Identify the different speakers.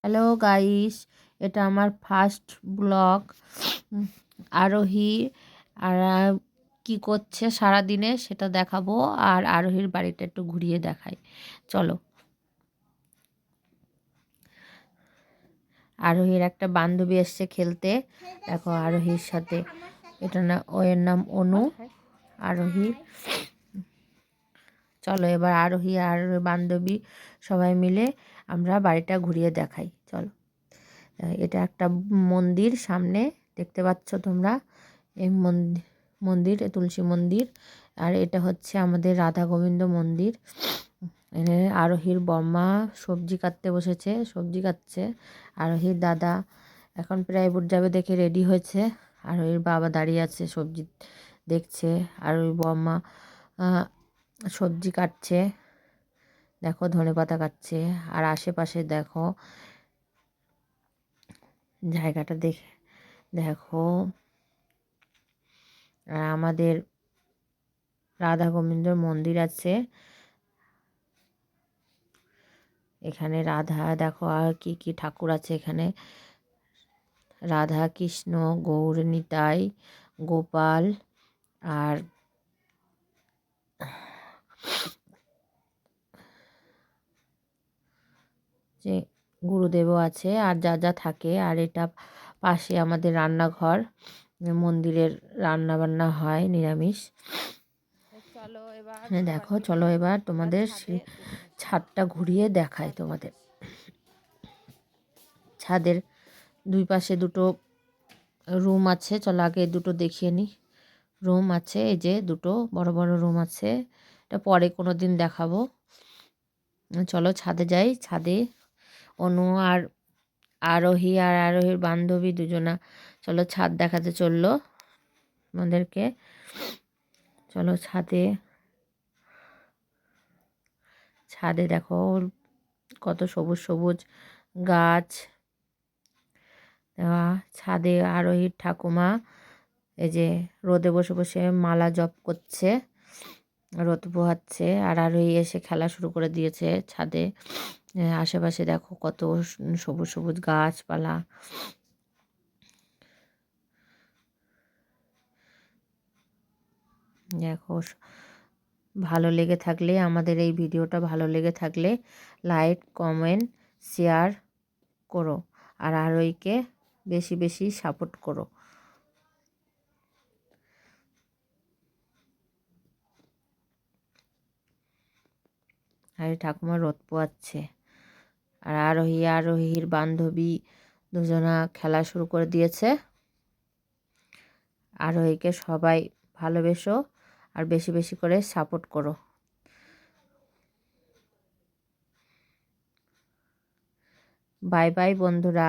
Speaker 1: Hello guys, এটা আমার first blog. আরোহী আর কি করছে সারাদিনে সেটা দেখাবো, আর আরোহীর বাড়িটা একটু ঘুরিয়ে দেখাই। চলো। আরোহীর একটা বান্ধবী এসছে খেলতে, দেখো আরোহীর সাথে। এটা না, ওর নাম অনু। আরোহী, চলো এবার আরোহী আর বান্ধবী সবাই মিলে আমরা বাড়িটা ঘুরিয়ে দেখাই। চলো। এটা একটা মন্দির, সামনে দেখতে পাচ্ছ তোমরা। এই মন্দির তুলসী মন্দির। আর এটা হচ্ছে আমাদের রাধা গোবিন্দ মন্দির। আরোহীর বম্মা সবজি কাটতে বসেছে, সবজি কাটছে। আরোহীর দাদা এখন প্রায় বুট যাবে দেখে রেডি হয়েছে। আরোহীর বাবা দাঁড়িয়ে আছে, সবজি দেখছে। আরোহীর বম্মা সবজি কাটছে, দেখো ধনেপাতা কাটছে। আর আশেপাশে দেখো জায়গাটা দেখে দেখো। আর আমাদের রাধা গোবিন্দর মন্দির আছে এখানে। রাধা দেখো, আর কি কি ঠাকুর আছে এখানে। রাধা কৃষ্ণ, গৌর নিতাই, গোপাল, আর যে গুরুদেবও আছে, আর যা যা থাকে। আর এটা পাশে আমাদের রান্নাঘর, মন্দিরের রান্না বান্না হয় নিরামিষ। দেখো চলো এবার তোমাদের ছাদটা ঘুরিয়ে দেখায় তোমাদের। ছাদের দুই পাশে দুটো রুম আছে, চলো আগে দুটো দেখিয়ে নিই। রুম আছে, এই যে দুটো বড় বড় রুম আছে। এটা পরে কোনো দিন দেখাবো। চলো ছাদে যাই। ছাদে অনু আর আরোহী আর আরোহীর বান্ধবী দুজনা চলো ছাদ দেখাতে চললো আমাদেরকে। চলো ছাদে। ছাদে দেখো কত সবুজ সবুজ গাছ। ছাদে আরোহীর ঠাকুমা এই যে রোদে বসে বসে মালা জপ করছে, রোদ পোহাচ্ছে। আর আরোহী এসে খেলা শুরু করে দিয়েছে ছাদে। আশেপাশে দেখো কত সবুজ সবুজ গাছপালা। দেখো, ভালো লেগে থাকলে, আমাদের এই ভিডিওটা ভালো লেগে থাকলে লাইক কমেন্ট শেয়ার করো, আর আরোহীকে বেশি বেশি সাপোর্ট করো। আর ঠাকুমা রোদ পোয়াচ্ছে। আর আরোহীর বান্ধবী দুজনা খেলা শুরু করে দিয়েছে। আরোহীকে সবাই ভালোবেসো আর বেশি বেশি করে সাপোর্ট করো। বাই বাই বন্ধুরা।